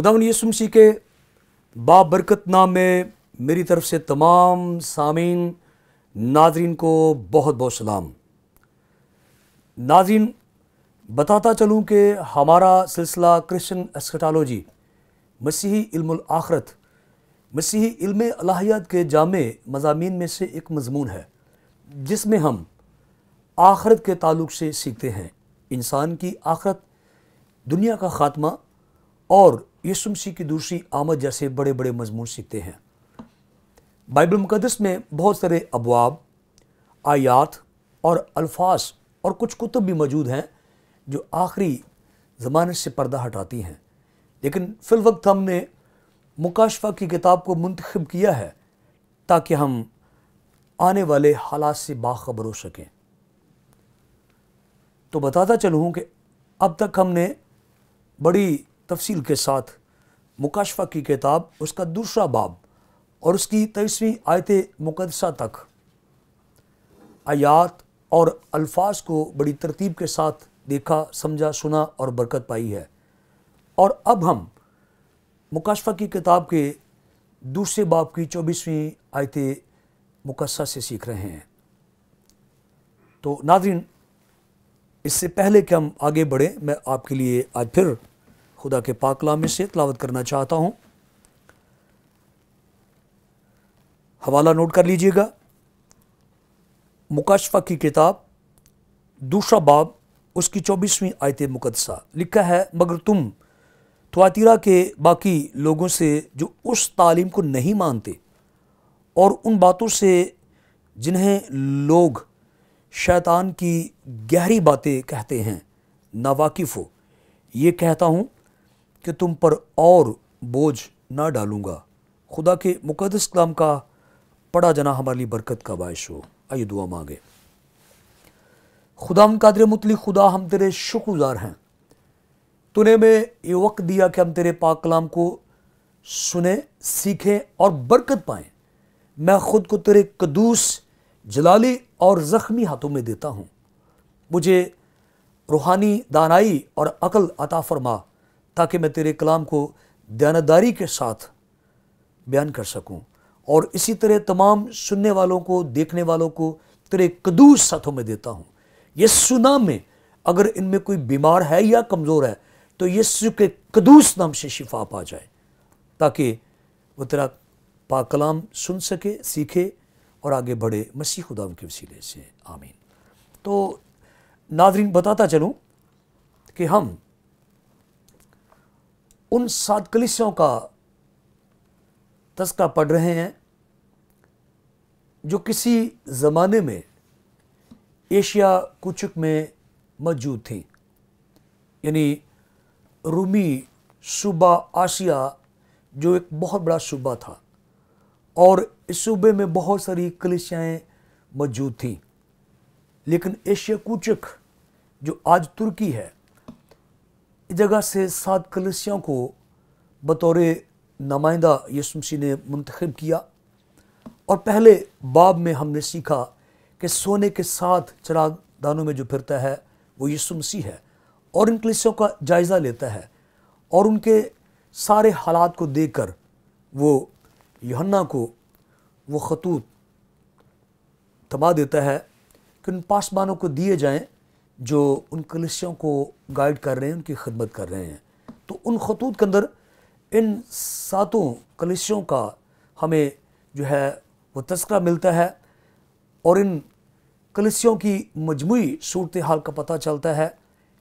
खुदावंद यीशु मसीह के बाबरकत नाम में मेरी तरफ से तमाम सामीन नाज़रीन को बहुत बहुत सलाम। नाज़रीन, बताता चलूँ कि हमारा सिलसिला क्रिश्चियन एस्कटोलॉजी मसीही इल्मुल आखरत, मसीही इल्म अलाहियत के जामे मज़ामीन में से एक मज़मून है, जिसमें हम आखरत के ताल्लुक़ से सीखते हैं। इंसान की आखरत, दुनिया का ख़ात्मा और यीशु मसीह की दूसरी आमद जैसे बड़े बड़े मज़मून सीखते हैं। बाइबल मुक़द्दस में बहुत सारे अबवाब, आयात और अल्फाज और कुछ कुतुब भी मौजूद हैं जो आखिरी ज़माने से पर्दा हटाती हैं, लेकिन फ़िल वक्त हमने मुकाशफा की किताब को मुंतखब किया है ताकि हम आने वाले हालात से बाखबर हो सकें। तो बताता चलूँ कि अब तक हमने बड़ी तफसील के साथ मुकाशफा की किताब, उसका दूसरा बाब और उसकी 23वीं आयत मुक़द्दसा तक आयात और अल्फाज को बड़ी तरतीब के साथ देखा, समझा, सुना और बरकत पाई है। और अब हम मुकाशफा की किताब के दूसरे बाब की 24वीं आयत मुक़द्दसा से सीख रहे हैं। तो नाज़रीन, इससे पहले कि हम आगे बढ़ें, मैं आपके लिए आज फिर खुदा के पाक कलाम में से तिलावत करना चाहता हूँ। हवाला नोट कर लीजिएगा। मुकाशफा की किताब दूसरा बाब, उसकी 24वीं आयत मुक़द्दसा। लिखा है, मगर तुम थुआतीरा के बाकी लोगों से जो उस तालीम को नहीं मानते और उन बातों से जिन्हें लोग शैतान की गहरी बातें कहते हैं नावाकिफ़ हो, ये कहता हूँ कि तुम पर और बोझ ना डालूँगा। खुदा के मुक़द्दस कलाम का पढ़ा जाना हमारे लिए बरकत का बायस हो। आइए दुआ मांगे। खुदा कादिर मुतली खुदा, हम तेरे शुक्रगुज़ार हैं, तूने हमें ये वक्त दिया कि हम तेरे पाक कलाम को सुने, सीखें और बरकत पाएँ। मैं ख़ुद को तेरे कदूस, जलाली और ज़ख्मी हाथों में देता हूँ। मुझे रूहानी दानाई और अक़ल अता फरमा ताकि मैं तेरे कलाम को दयानतदारी के साथ बयान कर सकूं, और इसी तरह तमाम सुनने वालों को, देखने वालों को तेरे कदूस हाथों में देता हूं। यीशु नाम में अगर इनमें कोई बीमार है या कमज़ोर है तो यीशु के कदूस नाम से शिफा पा जाए, ताकि वो तेरा पाक कलाम सुन सके, सीखे और आगे बढ़े, मसीह खुदा के वसीले से, आमीन। तो नाज़रीन, बताता चलूँ कि हम उन 7 कलीसियाओं का तज़किरा पढ़ रहे हैं जो किसी ज़माने में एशिया कुचक में मौजूद थी, यानी रूमी सूबा आसिया जो एक बहुत बड़ा सूबा था, और इस सूबे में बहुत सारी कलीसियाएँ मौजूद थीं। लेकिन एशिया कुचक जो आज तुर्की है, इस जगह से 7 कलीसियाओं को बतौर नुमाइंदा यीशु मसीह ने मुंतखब किया। और पहले बाब में हमने सीखा कि सोने के 7 चिरागदानों में जो फिरता है वो यीशु मसीह है, और इन कलीसियाओं का जायज़ा लेता है और उनके सारे हालात को देखकर वो यूहन्ना को वो खतूत थमा देता है कि उन पासबानों को दिए जाएं जो उन कलीसियाओं को गाइड कर रहे हैं, उनकी खिदमत कर रहे हैं। तो उन खतूत के अंदर इन 7 कलीसियाओं का हमें जो है वो तज़किरा मिलता है, और इन कलीसियाओं की मजमूई सूरत हाल का पता चलता है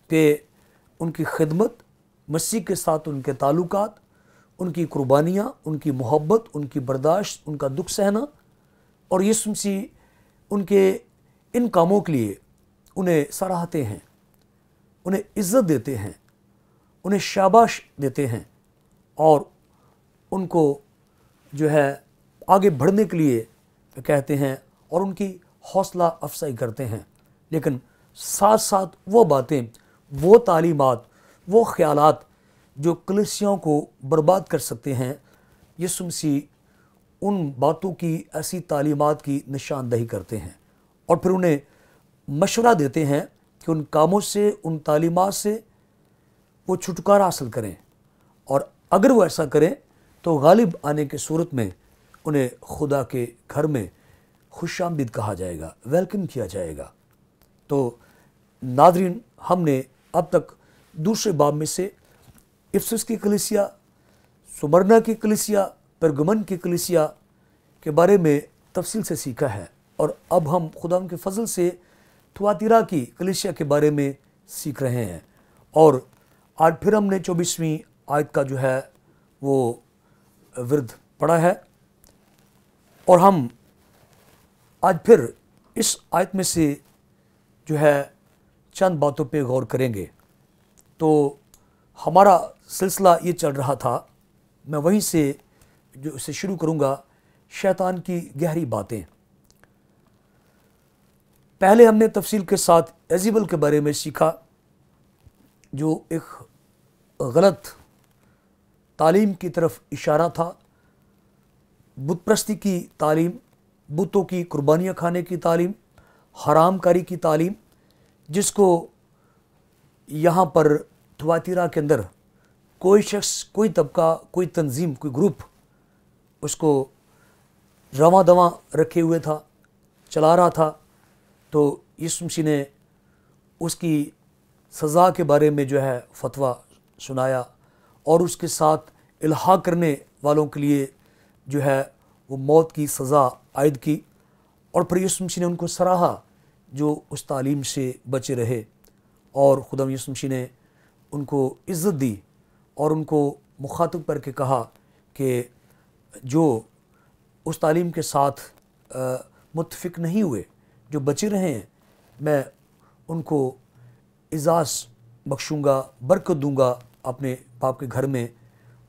कि उनकी खिदमत, मसीह के साथ उनके ताल्लुकात, उनकी कुर्बानियाँ, उनकी मोहब्बत, उनकी बर्दाश्त, उनका दुख सहना, और यीशु मसीह उनके इन कामों के लिए उन्हें सराहते हैं, उन्हें इज़्ज़त देते हैं, उन्हें शाबाश देते हैं, और उनको जो है आगे बढ़ने के लिए कहते हैं और उनकी हौसला अफजाई करते हैं। लेकिन साथ साथ वो बातें, वो तालीमात, वो ख़यालात जो कलीसियाओं को बर्बाद कर सकते हैं, यीशु मसीह उन बातों की, ऐसी तालीमात की निशानदही करते हैं और फिर उन्हें मशवरा देते हैं कि उन कामों से, उन तालीमात से वो छुटकारा हासिल करें और अगर वो ऐसा करें तो गालिब आने की सूरत में उन्हें खुदा के घर में खुशामदीद कहा जाएगा, वेलकम किया जाएगा। तो नादरीन, हमने अब तक दूसरे बाब में से इफसुस की कलीसिया, सुमरना की कलीसिया, परगमन की कलीसिया के बारे में तफसील से सीखा है, और अब हम खुदा के फजल से थुआतीरा की कलीसिया के बारे में सीख रहे हैं। और आज फिर हमने 24वीं आयत का जो है वो विरद पढ़ा है, और हम आज फिर इस आयत में से जो है चंद बातों पे गौर करेंगे। तो हमारा सिलसिला ये चल रहा था, मैं वहीं से जो इसे शुरू करूँगा, शैतान की गहरी बातें। पहले हमने तफसील के साथ एजिबल के बारे में सीखा, जो एक गलत तालीम की तरफ इशारा था, बुत परस्ती की तालीम, बुतों की कुर्बानियाँ खाने की तालीम, हरामकारी की तालीम, जिसको यहाँ पर थुआतीरा के अंदर कोई शख्स, कोई तबका, कोई तंजीम, कोई ग्रुप उसको रवां दवां रखे हुए था, चला रहा था। तो यीशु मसीह ने उसकी सज़ा के बारे में जो है फतवा सुनाया, और उसके साथ इल्हाक करने वालों के लिए जो है वो मौत की सज़ा आयद की, और फिर यीशु मसीह ने उनको सराहा जो उस तालीम से बचे रहे, और खुदा यीशु मसीह ने उनको इज़्ज़त दी और उनको मुखातब करके कहा कि जो उस तालीम के साथ मुत्तफ़िक नहीं हुए, जो बचे रहे हैं, मैं उनको इज़ाज़ बख्शूँगा, बरकत दूँगा, अपने बाप के घर में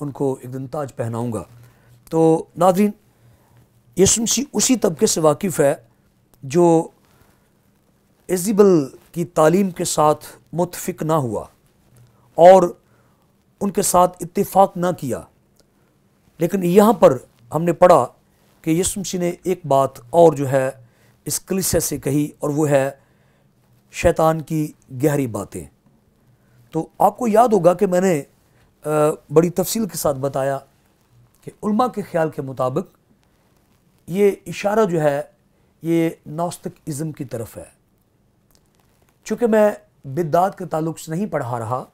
उनको एक दिन ताज पहनाऊँगा। तो नाज़रीन, यीशु मसीह उसी तबके से वाकिफ़ है जो एजिबल की तालीम के साथ मुत्तफ़िक ना हुआ और उनके साथ इत्तेफाक ना किया। लेकिन यहाँ पर हमने पढ़ा कि यीशु मसीह ने एक बात और जो है इस कलीसिया से कही, और वो है शैतान की गहरी बातें। तो आपको याद होगा कि मैंने बड़ी तफसील के साथ बताया कि उलमा के ख्याल के मुताबिक ये इशारा जो है ये नास्तिक इज़्म की तरफ है। चूँकि मैं बिद्दात के ताल्लुक़ से नहीं पढ़ा रहा,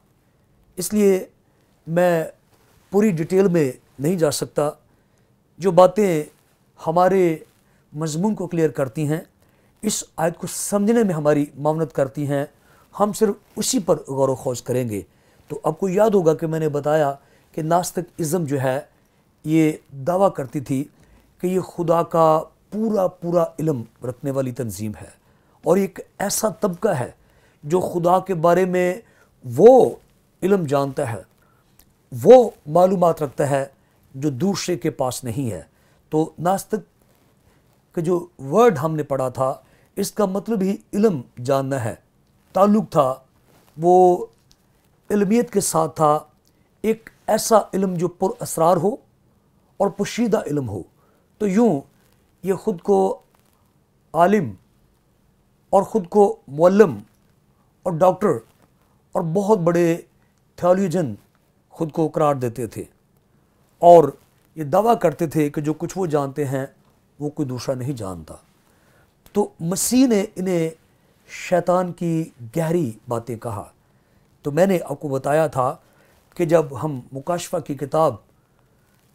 इसलिए मैं पूरी डिटेल में नहीं जा सकता। जो बातें हमारे मज़मून को क्लियर करती हैं, इस आयत को समझने में हमारी मावनत करती हैं, हम सिर्फ उसी पर गौर व खोज करेंगे। तो आपको याद होगा कि मैंने बताया कि नास्तिक इज़्म जो है ये दावा करती थी कि ये खुदा का पूरा इल्म रखने वाली तंजीम है, और एक ऐसा तबका है जो खुदा के बारे में वो इल्म जानता है, वो मालूमात रखता है जो दूसरे के पास नहीं है। तो नास्तिक का जो वर्ड हमने पढ़ा था, इसका मतलब ही इल्म जानना है। ताल्लुक़ था वो इल्मियत के साथ था, एक ऐसा इल्म जो पुर असरार हो और पोशीदा इल्म हो। तो यूँ ये ख़ुद को आलिम और ख़ुद को मुअल्लिम और डॉक्टर और बहुत बड़े थियोलॉजियन ख़ुद को करार देते थे, और ये दावा करते थे कि जो कुछ वो जानते हैं वो कोई दूसरा नहीं जानता। तो मसीह ने इन्हें शैतान की गहरी बातें कहा। तो मैंने आपको बताया था कि जब हम मुकाशफा की किताब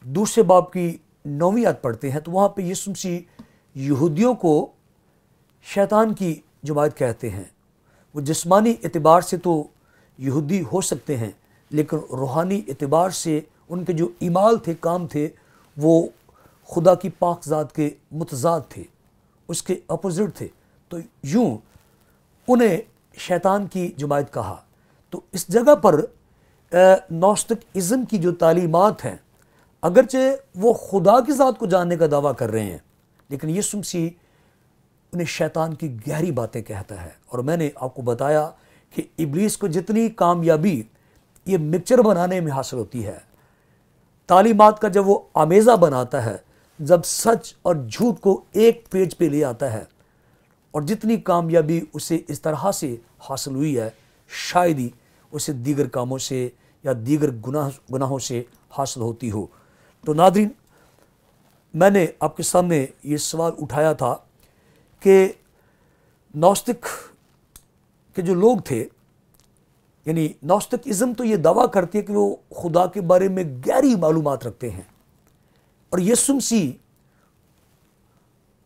दूसरे बाब की 9वीं आयत पढ़ते हैं, तो वहाँ पे यीशु मसीह यहूदियों को शैतान की जमात कहते हैं। वो जिस्मानी एतबार से तो यहूदी हो सकते हैं, लेकिन रूहानी एतबार से उनके जो ईमाल थे, काम थे, वो खुदा की पाक ज़ात के मुतज़ाद थे, उसके अपोजिट थे। तो यूँ उन्हें शैतान की जमात कहा। तो इस जगह पर नास्तिक इज़्म की जो तालीमात हैं, अगरचे वो खुदा की ज़ात को जानने का दावा कर रहे हैं, लेकिन यीशु मसीह उन्हें शैतान की गहरी बातें कहता है। और मैंने आपको बताया कि इब्लीस को जितनी कामयाबी ये मिक्सचर बनाने में हासिल होती है, तालीमात का जब वो आमेज़ा बनाता है, जब सच और झूठ को एक पेज पे ले आता है, और जितनी कामयाबी उसे इस तरह से हासिल हुई है, शायद ही उसे दीगर कामों से या दीगर गुनाहों से حاصل ہوتی ہو۔ تو ناظرین، میں نے آپ کے سامنے یہ سوال اٹھایا تھا کہ نوستک کے جو لوگ تھے، یعنی نوستکزم تو یہ دعویٰ کرتی ہے کہ وہ خدا کے بارے میں گہری معلومات رکھتے ہیں، اور یسوع مسیح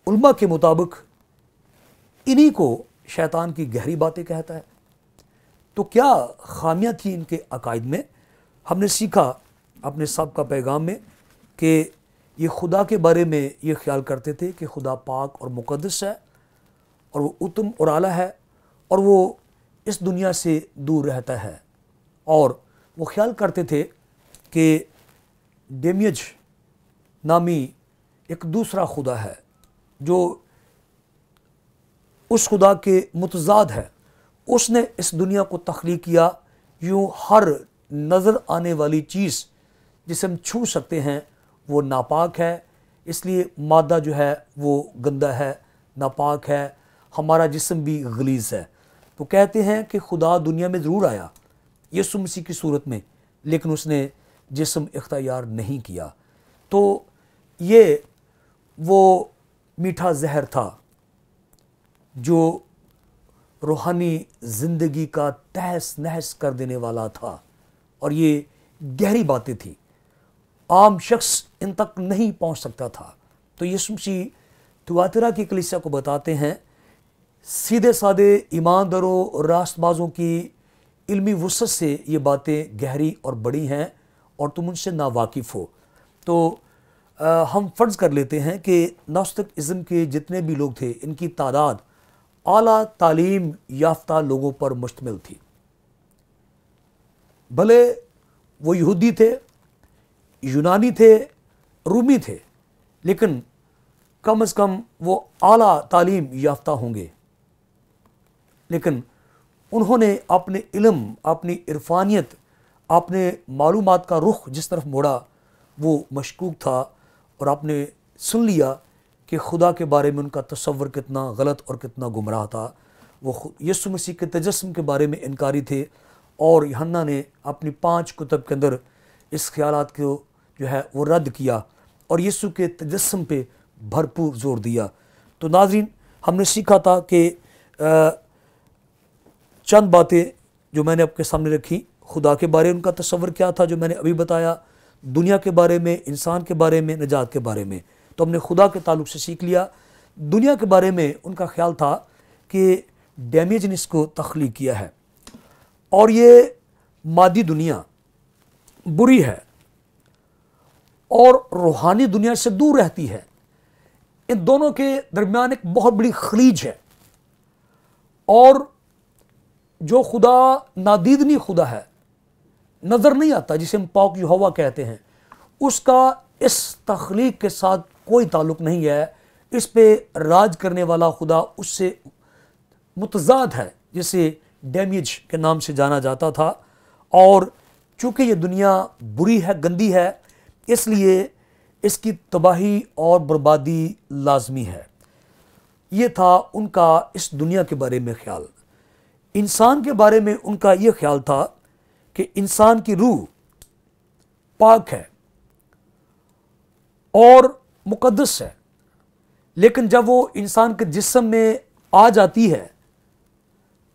علماء کے مطابق انہی کو شیطان کی گہری باتیں کہتا ہے۔ تو کیا خامیاں تھیں ان کے عقائد میں؟ ہم نے سیکھا اپنے سابقہ پیغام میں کہ یہ خدا کے بارے میں یہ خیال کرتے تھے کہ خدا پاک اور مقدس ہے، اور وہ اتم اور اعلیٰ ہے، اور وہ اس دنیا سے دور رہتا ہے، اور وہ خیال کرتے تھے کہ ڈیمیج نامی ایک دوسرا خدا ہے جو اس خدا کے متضاد ہے۔ اس نے اس دنیا کو تخلیق کیا، یوں ہر نظر آنے والی چیز جسے ہم چھو سکتے ہیں وہ ناپاک ہے، اس لیے مادہ جو ہے وہ گندا ہے، ناپاک ہے، ہمارا جسم بھی غلیظ ہے۔ تو کہتے ہیں کہ خدا دنیا میں ضرور آیا یسوع مسیح کی صورت میں، لیکن اس نے جسم اختیار نہیں کیا۔ تو یہ وہ میٹھا زہر تھا جو روحانی زندگی کا تہس نہس کر دینے والا تھا، اور یہ گہری باتیں تھیں، عام شخص ان تک نہیں پہنچ سکتا تھا۔ تو یسوع مسیح تھیاتیرا کی کلیسیا کو بتاتے ہیں، سیدھے سادے ایمانداروں راست بازوں کی علمی وسعت سے یہ باتیں گہری اور بڑی ہیں، اور تم ان سے ناواقف ہو۔ تو ہم فرض کر لیتے ہیں کہ نوستکزم کے جتنے بھی لوگ تھے، ان کی تعداد اعلیٰ تعلیم یافتہ لوگوں پر مشتمل تھی۔ بھلے وہ یہودی تھے، یونانی تھے، رومی تھے، لیکن کم از کم وہ اعلیٰ تعلیم یافتہ ہوں گے۔ لیکن انہوں نے اپنے علم، اپنی عرفانیت، اپنے معلومات کا رخ جس طرف موڑا وہ مشکوک تھا، اور آپ نے سن لیا کہ خدا کے بارے میں ان کا تصور کتنا غلط اور کتنا گمراہ تھا۔ وہ یسوع مسیح کے تجسم کے بارے میں انکاری تھے، اور یوحنا نے اپنی 5 کتب کے اندر اس خیالات کو جو ہے وہ رد کیا، اور یسوع کے تجسم پہ بھرپور زور دیا۔ تو ناظرین، ہم نے سیکھا تھا کہ چند باتیں جو میں نے آپ کے سامنے رکھی، خدا کے بارے میں ان کا تصور کیا تھا جو میں نے ابھی بتایا، دنیا کے بارے میں، انسان کے بارے میں، نجات کے بارے میں۔ تو ہم نے خدا کے تعلق سے سیکھ لیا۔ دنیا کے بارے میں ان کا خیال تھا کہ ڈیمیج نے اس کو تخلیق کیا ہے، اور یہ مادی دنیا بری ہے اور روحانی دنیا سے دور رہتی ہے۔ ان دونوں کے درمیان ایک بہت بڑی خلیج ہے، اور جو خدا نادیدنی خدا ہے، نظر نہیں آتا، جسے ہم پاک یہوہ کہتے ہیں، اس کا اس تخلیق کے ساتھ کوئی تعلق نہیں ہے۔ اس پہ راج کرنے والا خدا اس سے متضاد ہے، جسے ڈیمیج کے نام سے جانا جاتا تھا، اور چونکہ یہ دنیا بری ہے، گندی ہے، اس لیے اس کی تباہی اور بربادی لازمی ہے۔ یہ تھا ان کا اس دنیا کے بارے میں خیال۔ انسان کے بارے میں ان کا یہ خیال تھا کہ انسان کی روح پاک ہے اور مقدس ہے، لیکن جب وہ انسان کے جسم میں آ جاتی ہے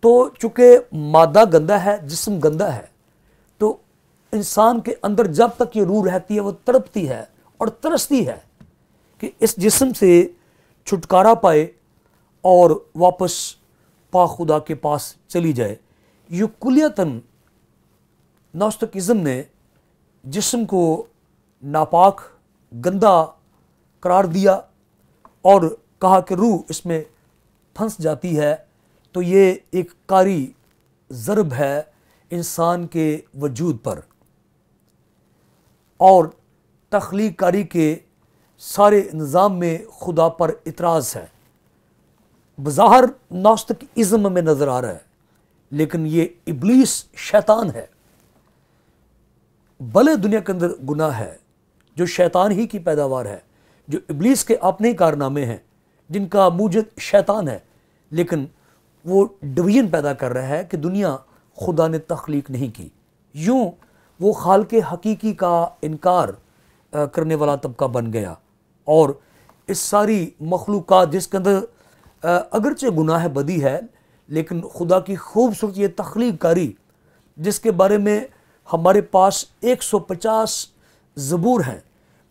تو چونکہ مادہ گندا ہے، جسم گندا ہے، تو انسان کے اندر جب تک یہ روح رہتی ہے وہ تڑپتی ہے اور ترستی ہے کہ اس جسم سے چھٹکارا پائے اور واپس پاک خدا کے پاس چلی جائے۔ یہ کلیتاً نوستکزم نے جسم کو ناپاک، گندا قرار دیا اور کہا کہ روح اس میں پھنس جاتی ہے تو یہ ایک کاری ضرب ہے انسان کے وجود پر، اور تخلیق کاری کے سارے نظام میں خدا پر اعتراض ہے۔ بظاہر نوستکزم میں نظر آ رہا ہے، لیکن یہ ابلیس، شیطان ہے۔ بھلے دنیا کے اندر گناہ ہے جو شیطان ہی کی پیداوار ہے، جو ابلیس کے اپنے کارنامے ہیں جن کا موجد شیطان ہے، لیکن وہ ڈویژن پیدا کر رہا ہے کہ دنیا خدا نے تخلیق نہیں کی۔ یوں وہ خالق حقیقی کا انکار کرنے والا طبقہ بن گیا، اور اس ساری مخلوقات جس کے اندر اگرچہ گناہ بدی ہے لیکن خدا کی خوبصورت یہ تخلیق کاری جس کے بارے میں ہمارے پاس 150 زبور ہیں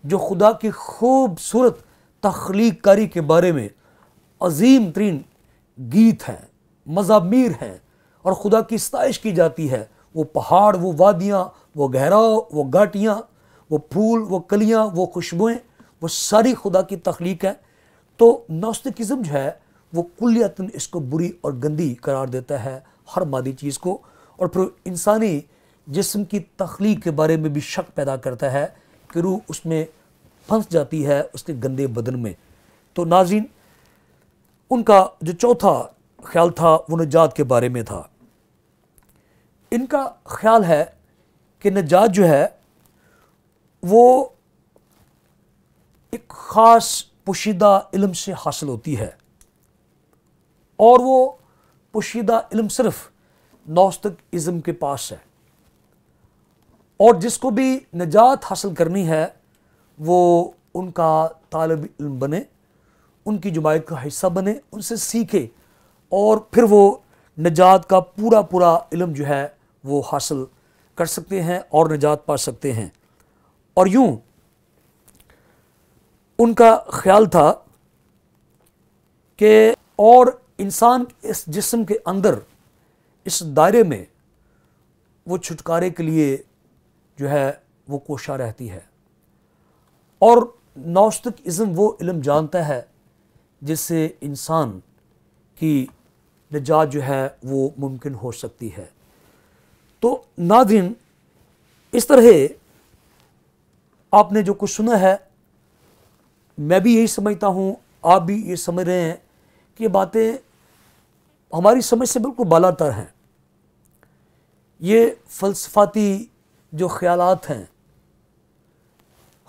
جو خدا کی خوبصورت تخلیق کاری کے بارے میں عظیم ترین گیت ہیں، مزامیر ہیں، اور خدا کی ستائش کی جاتی ہے۔ وہ پہاڑ، وہ وادیاں، وہ گہراؤ، وہ گھاٹیاں، وہ پھول، وہ کلیاں، وہ خوشبوئیں، وہ ساری خدا کی تخلیق ہے۔ تو نوستکزم جو ہے وہ کلیتاً اس کو بری اور گندی قرار دیتا ہے، ہر مادی چیز کو، اور پھر انسانی جسم کی تخلیق کے بارے میں بھی شک پیدا کرتا ہے کہ روح اس میں پھنس جاتی ہے اس کے گندے بدن میں۔ تو ناظرین، ان کا جو چوتھا خیال تھا وہ نجات کے بارے میں تھا۔ ان کا خیال ہے کہ نجات جو ہے وہ ایک خاص پوشیدہ علم سے حاصل ہوتی ہے، اور وہ پوشیدہ علم صرف نوستکزم کے پاس ہے، اور جس کو بھی نجات حاصل کرنی ہے وہ ان کا طالب علم بنے، ان کی جماعت کا حصہ بنے، ان سے سیکھے، اور پھر وہ نجات کا پورا علم جو ہے وہ حاصل کر سکتے ہیں اور نجات پا سکتے ہیں۔ اور یوں ان کا خیال تھا کہ اور انسان اس جسم کے اندر اس دائرے میں وہ چھٹکارے کے لیے جو ہے وہ کوشاں رہتی ہے، اور نوستکزم وہ علم جانتا ہے جس سے انسان کی نجات جو ہے وہ ممکن ہو سکتی ہے۔ تو ناظرین، اس طرح آپ نے جو کچھ سنا ہے، میں بھی یہی سمجھتا ہوں، آپ بھی یہ سمجھ رہے ہیں کہ یہ باتیں ہماری سمجھ سے بالکل بالا تر ہیں۔ یہ فلسفاتی جو خیالات ہیں،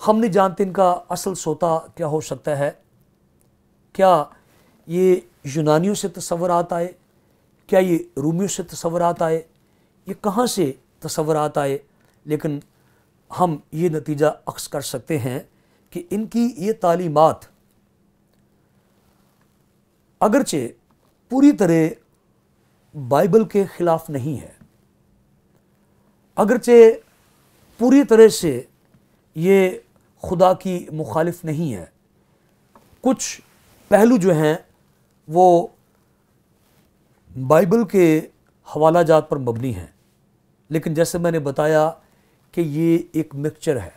ہم نہیں جانتے ان کا اصل سوتا کیا ہو سکتا ہے۔ کیا یہ یونانیوں سے تصورات آئے؟ کیا یہ رومیوں سے تصورات آئے؟ یہ کہاں سے تصورات آئے؟ لیکن ہم یہ نتیجہ اخذ کر سکتے ہیں کہ ان کی یہ تعلیمات اگرچہ پوری طرح بائبل کے خلاف نہیں ہے، اگرچہ پوری طرح سے یہ خدا کی مخالف نہیں ہے، کچھ پہلو جو ہیں وہ بائبل کے حوالہ جات پر مبنی ہیں، لیکن جیسے میں نے بتایا کہ یہ ایک مکسچر ہے،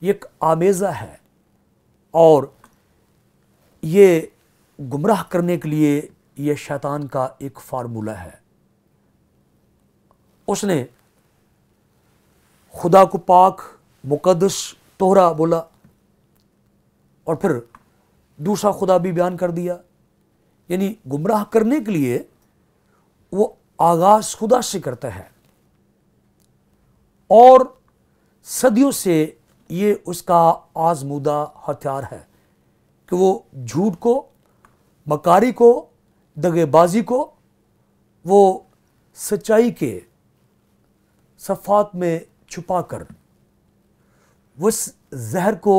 یہ ایک آمیزہ ہے، اور یہ گمراہ کرنے کے لیے یہ شیطان کا ایک فارمولہ ہے۔ اس نے خدا کو پاک، مقدس، طہرا بولا، اور پھر دوسرا خدا بھی بیان کر دیا، یعنی گمراہ کرنے کے لیے وہ آغاز خدا سے کرتا ہے، اور صدیوں سے یہ اس کا آزمودہ ہتھیار ہے کہ وہ جھوٹ کو، مکاری کو، دغے بازی کو وہ سچائی کے صفات میں چھپا کر وہ اس زہر کو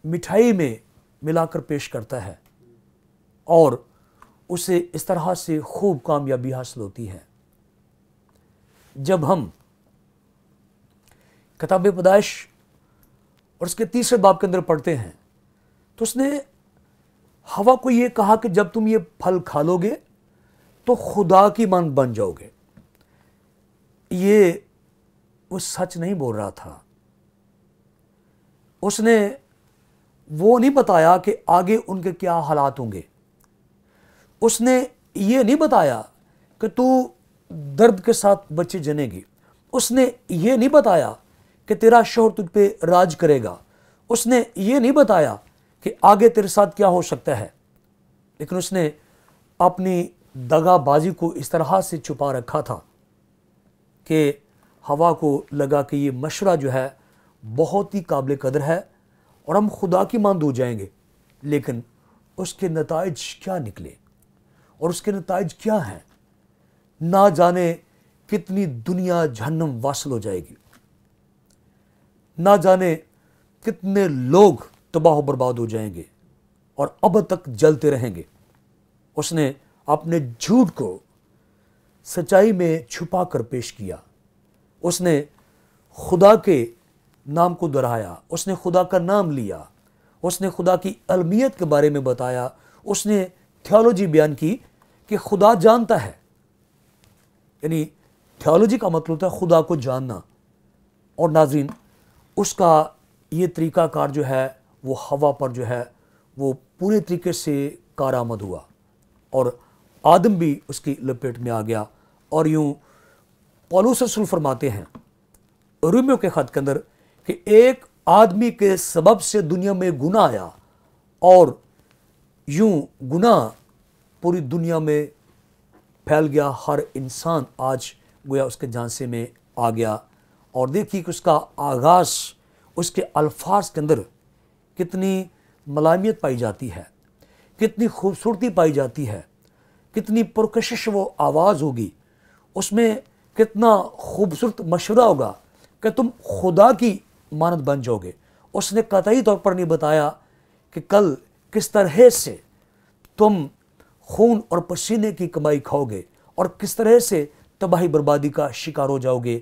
مٹھائی میں ملا کر پیش کرتا ہے، اور اسے اس طرح سے خوب کامیابی حاصل ہوتی ہے۔ جب ہم کتاب پیدائش اور اس کے 3 باب کے اندر پڑھتے ہیں تو اس نے ہوا کو یہ کہا کہ جب تم یہ پھل کھا لو گے تو خدا کی مانند بن جاؤ گے۔ یہ وہ سچ نہیں بول رہا تھا، اس نے وہ نہیں بتایا کہ آگے ان کے کیا حالات ہوں گے، اس نے یہ نہیں بتایا کہ تو درد کے ساتھ بچے جنے گی، اس نے یہ نہیں بتایا کہ تیرا شوہر تجھ پہ راج کرے گا، اس نے یہ نہیں بتایا کہ آگے تیرے ساتھ کیا ہو سکتا ہے، لیکن اس نے اپنی دغا بازی کو اس طرح سے چھپا رکھا تھا کہ ہوا کو لگا کہ یہ مشورہ جو ہے بہت ہی قابل قدر ہے اور ہم خدا کی مانند ہو جائیں گے، لیکن اس کے نتائج کیا نکلے اور اس کے نتائج کیا ہیں نہ جانے कितनी दुनिया जहन्नम वासल हो जाएगी, ना जाने कितने लोग तबाह बर्बाद हो जाएंगे और अब तक जलते रहेंगे। उसने अपने झूठ को सच्चाई में छुपा कर पेश किया। उसने खुदा के नाम को दोहराया, उसने खुदा का नाम लिया, उसने खुदा की अलमियत के बारे में बताया, उसने थियोलॉजी बयान की कि खुदा जानता है। यानी थियोलॉजी का मतलब होता है खुदा को जानना। और नाज़रीन, उसका ये तरीक़ाकार जो है वो हवा पर जो है वो पूरे तरीके से कारआमद हुआ और आदम भी उसकी लपेट में आ गया। और यूं पौलुस रसूल फरमाते हैं रोमियो के खत के अंदर कि एक आदमी के सबब से दुनिया में गुनाह आया और यूं गुनाह पूरी दुनिया में फैल गया। हर इंसान आज गोया उसके झांसे में आ गया। और देखिए कि उसका आगाज़, उसके अल्फाज के अंदर कितनी मलामियत पाई जाती है, कितनी खूबसूरती पाई जाती है, कितनी पुरकशिश वो आवाज़ होगी, उसमें कितना खूबसूरत मशवरा होगा कि तुम खुदा की मानद बन जाओगे। उसने कतई तौर पर नहीं बताया कि कल किस तरह से तुम खून और पसीने की कमाई खाओगे और किस तरह से तबाही बर्बादी का शिकार हो जाओगे।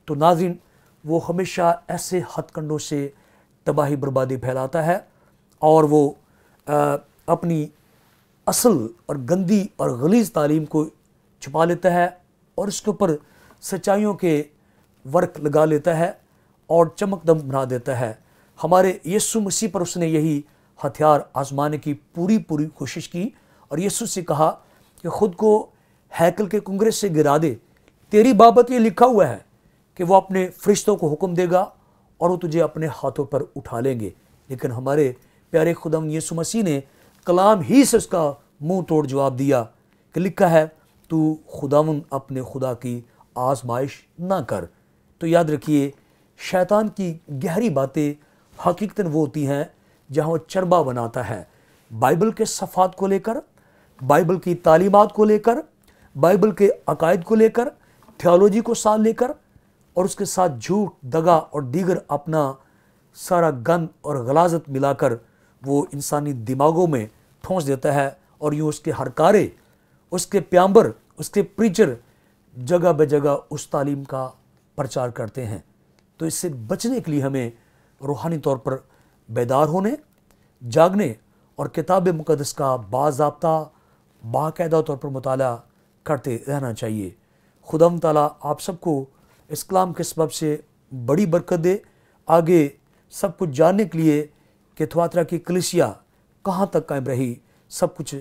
तो नाज़रीन, वो हमेशा ऐसे हथकंडों से तबाही बर्बादी फैलाता है और वो अपनी असल और गंदी और गलीज़ तालीम को छुपा लेता है और उसके ऊपर सच्चाइयों के वर्क लगा लेता है और चमकदम बना देता है। हमारे यीशु मसीह पर उसने यही हथियार आजमाने की पूरी कोशिश की और यीशु से कहा कि ख़ुद को हैकल के कुंगरे से गिरा दे, तेरी बाबत ये लिखा हुआ है कि वो अपने फरिश्तों को हुक्म देगा और वो तुझे अपने हाथों पर उठा लेंगे। लेकिन हमारे प्यारे खुदावंद यीशु मसीह ने कलाम ही से उसका मुंह तोड़ जवाब दिया कि लिखा है तू खुदावंद अपने खुदा की आजमाइश ना कर। तो याद रखिए, शैतान की गहरी बातें हकीकतन वो होती हैं जहाँ वो चरबा बनाता है बाइबल के सफ़ात को लेकर, बाइबल की तालीमात को लेकर, बाइबल के अकायद को लेकर, थियोलॉजी को साथ लेकर, और उसके साथ झूठ, दगा और दीगर अपना सारा गंद और गलाजत मिलाकर वो इंसानी दिमागों में ठोंस देता है और यूँ उसके हरकारे, उसके प्यांबर, उसके प्रीचर जगह ब जगह उस तालीम का प्रचार करते हैं। तो इससे बचने के लिए हमें रूहानी तौर पर बेदार होने, जागने और किताब मुक़द्दस का बाज़ाब्ता बाकायदा तौर पर मुताला करते रहना चाहिए। खुदावंद ताला आप सबको इस कलाम के सबब से बड़ी बरकत दे। आगे सब कुछ जानने के लिए कि थुआतिरा की कलीसिया कहाँ तक कायम रही, सब कुछ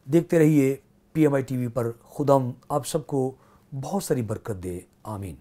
देखते रहिए PMI TV पर। खुदावंद आप सबको बहुत सारी बरकत दे। आमीन।